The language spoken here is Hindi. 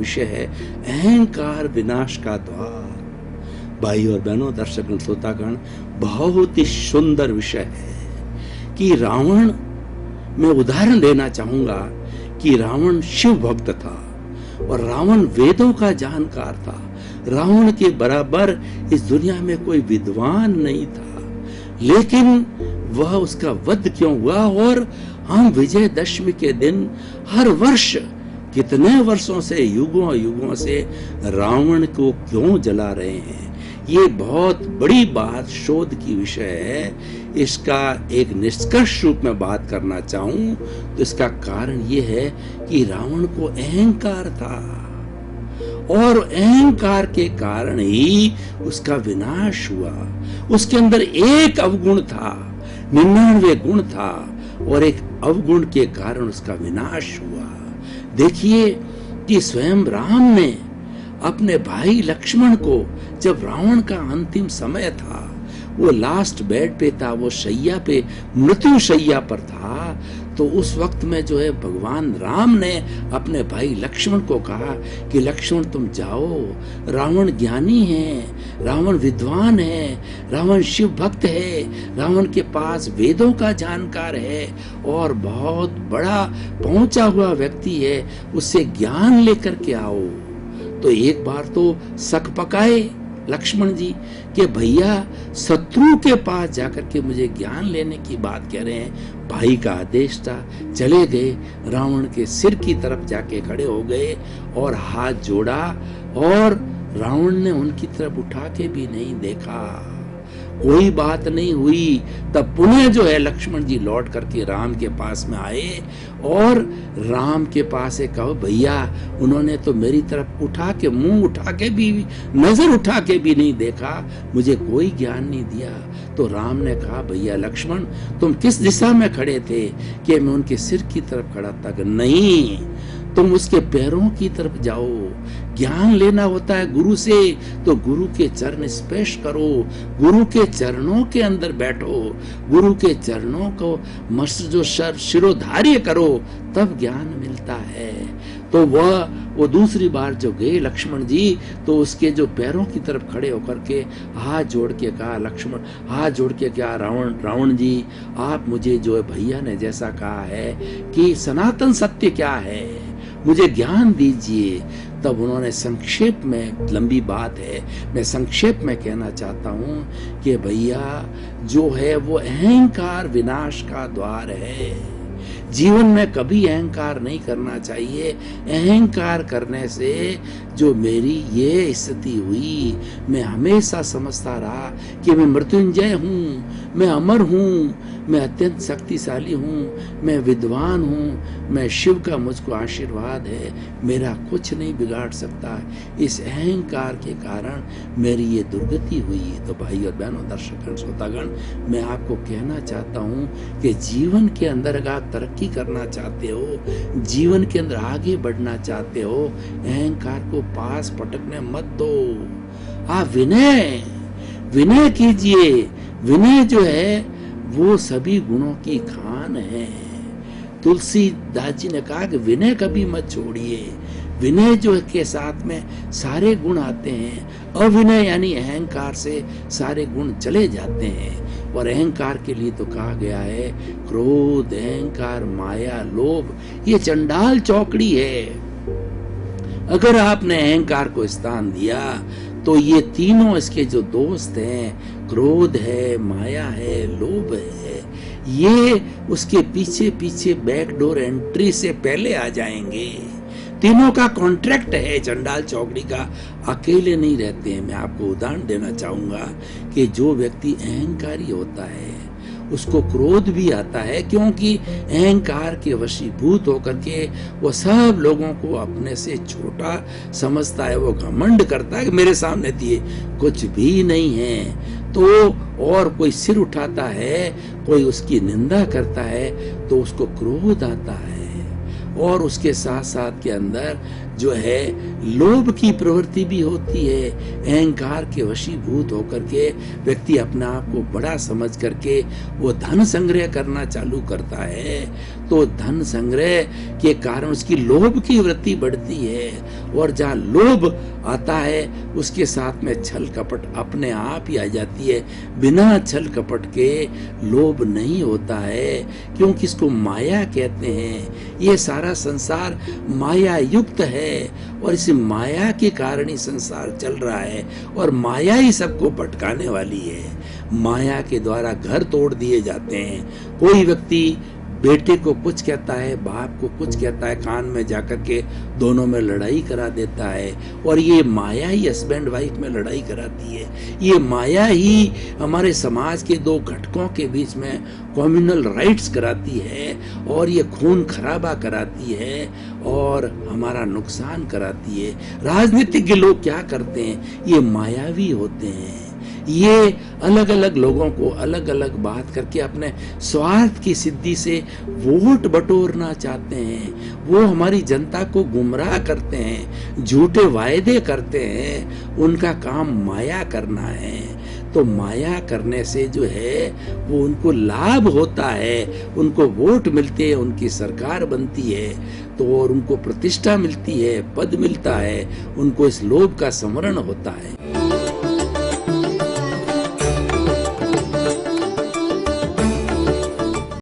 विषय है अहंकार विनाश का द्वार। भाई और बहनों, दर्शकगण, श्रोतागण, बहुत ही सुंदर विषय है कि रावण, मैं उदाहरण देना चाहूंगा कि रावण शिव भक्त था और रावण वेदों का जानकार था। रावण के बराबर इस दुनिया में कोई विद्वान नहीं था, लेकिन वह उसका वध क्यों हुआ? और हम विजयदशमी के दिन हर वर्ष कितने वर्षों से, युगों युगों से रावण को क्यों जला रहे हैं? ये बहुत बड़ी बात, शोध की विषय है। इसका एक निष्कर्ष रूप में बात करना चाहूं तो इसका कारण ये है कि रावण को अहंकार था और अहंकार के कारण ही उसका विनाश हुआ। उसके अंदर एक अवगुण था, 99 गुण था और एक अवगुण के कारण उसका विनाश हुआ। देखिए कि स्वयं राम ने अपने भाई लक्ष्मण को, जब रावण का अंतिम समय था, वो लास्ट बेड पे था, वो शैया पे, मृत्यु शैया पर था, तो उस वक्त में जो है भगवान राम ने अपने भाई लक्ष्मण को कहा कि लक्ष्मण तुम जाओ, रावण ज्ञानी है, रावण विद्वान है, रावण शिव भक्त है, रावण के पास वेदों का जानकार है और बहुत बड़ा पहुंचा हुआ व्यक्ति है, उससे ज्ञान लेकर के आओ। तो एक बार तो शक पकाए लक्ष्मण जी कि भैया शत्रु के पास जाकर के मुझे ज्ञान लेने की बात कह रहे हैं। भाई का आदेश था, चले गए, रावण के सिर की तरफ जाके खड़े हो गए और हाथ जोड़ा और रावण ने उनकी तरफ उठा के भी नहीं देखा, कोई बात नहीं हुई। तब पुनः जो है लक्ष्मण जी लौट करके राम के पास में आए और राम के पास से कहो भैया उन्होंने तो मेरी तरफ उठा के, मुंह उठा के भी, नजर उठा के भी नहीं देखा, मुझे कोई ज्ञान नहीं दिया। तो राम ने कहा भैया लक्ष्मण तुम किस दिशा में खड़े थे? कि मैं उनके सिर की तरफ खड़ा था। नहीं, तुम उसके पैरों की तरफ जाओ, ज्ञान लेना होता है गुरु से, तो गुरु के चरण स्पर्श करो, गुरु के चरणों के अंदर बैठो, गुरु के चरणों को मस्त जो शिरोधार्य करो, तब ज्ञान मिलता है। तो वो दूसरी बार जो गए लक्ष्मण जी, तो उसके जो पैरों की तरफ खड़े होकर के हाथ जोड़ के कहा, लक्ष्मण हाथ जोड़ के क्या, रावण जी आप मुझे जो है भैया ने जैसा कहा है कि सनातन सत्य क्या है, मुझे ज्ञान दीजिए। तब उन्होंने संक्षेप में, लंबी बात है, मैं संक्षेप में कहना चाहता हूं कि भैया जो है वो अहंकार विनाश का द्वार है। जीवन में कभी अहंकार नहीं करना चाहिए। अहंकार करने से जो मेरी ये स्थिति हुई, मैं हमेशा समझता रहा कि मैं मृत्युंजय हूँ, मैं अमर हूँ, मैं अत्यंत शक्तिशाली हूँ, मैं विद्वान हूँ, मैं शिव का मुझको आशीर्वाद है, मेरा कुछ नहीं बिगाड़ सकता। इस अहंकार के कारण मेरी ये दुर्गति हुई। तो भाई और बहनों, दर्शकगण, श्रोतागण, मैं आपको कहना चाहता हूँ कि जीवन के अंदर अगर आप तरक्की करना चाहते हो, जीवन के अंदर आगे बढ़ना चाहते हो, अहंकार को पास पटकने मत दो। आप विनय कीजिए। विनय जो है वो सभी गुणों की खान है। तुलसीदास जी ने कहा कि विनय कभी मत छोड़िए। विनय जो के साथ में सारे गुण आते हैं। अविनय यानी अहंकार से सारे गुण चले जाते हैं। और अहंकार के लिए तो कहा गया है क्रोध, अहंकार, माया, लोभ, ये चंडाल चौकड़ी है। अगर आपने अहंकार को स्थान दिया तो ये तीनों इसके जो दोस्त हैं, क्रोध है, माया है, लोभ है, ये उसके पीछे पीछे बैकडोर एंट्री से पहले आ जाएंगे। तीनों का कॉन्ट्रैक्ट है चंडाल चौकड़ी का, अकेले नहीं रहते हैं। मैं आपको उदाहरण देना चाहूंगा कि जो व्यक्ति अहंकारी होता है उसको क्रोध भी आता है, क्योंकि अहंकार के वशीभूत होकर के वो सब लोगों को अपने से छोटा समझता है। वो घमंड करता है कि मेरे सामने दिए कुछ भी नहीं है। तो और कोई सिर उठाता है, कोई उसकी निंदा करता है, तो उसको क्रोध आता है। और उसके साथ साथ के अंदर जो है लोभ की प्रवृत्ति भी होती है। अहंकार के वशीभूत होकर के व्यक्ति अपने आप को बड़ा समझ करके वो धन संग्रह करना चालू करता है, तो धन संग्रह के कारण उसकी लोभ की वृत्ति बढ़ती है, और जहाँ लोभ आता है उसके साथ में छल कपट अपने आप ही आ जाती है। बिना छल कपट के लोभ नहीं होता है, क्योंकि इसको माया कहते हैं। ये सारा संसार माया युक्त है, और इस माया के कारण ही संसार चल रहा है, और माया ही सबको भटकाने वाली है। माया के द्वारा घर तोड़ दिए जाते हैं। कोई व्यक्ति बेटे को कुछ कहता है, बाप को कुछ कहता है, कान में जाकर के दोनों में लड़ाई करा देता है, और ये माया ही हस्बैंड वाइफ में लड़ाई कराती है। ये माया ही हमारे समाज के दो घटकों के बीच में कम्युनल राइट्स कराती है, और ये खून खराबा कराती है, और हमारा नुकसान कराती है। राजनीतिज्ञ लोग क्या करते हैं? ये मायावी होते हैं। ये अलग अलग लोगों को अलग अलग बात करके अपने स्वार्थ की सिद्धि से वोट बटोरना चाहते हैं। वो हमारी जनता को गुमराह करते हैं, झूठे वायदे करते हैं। उनका काम माया करना है। तो माया करने से जो है वो उनको लाभ होता है, उनको वोट मिलते हैं, उनकी सरकार बनती है, तो और उनको प्रतिष्ठा मिलती है, पद मिलता है, उनको इस लोभ का स्मरण होता है।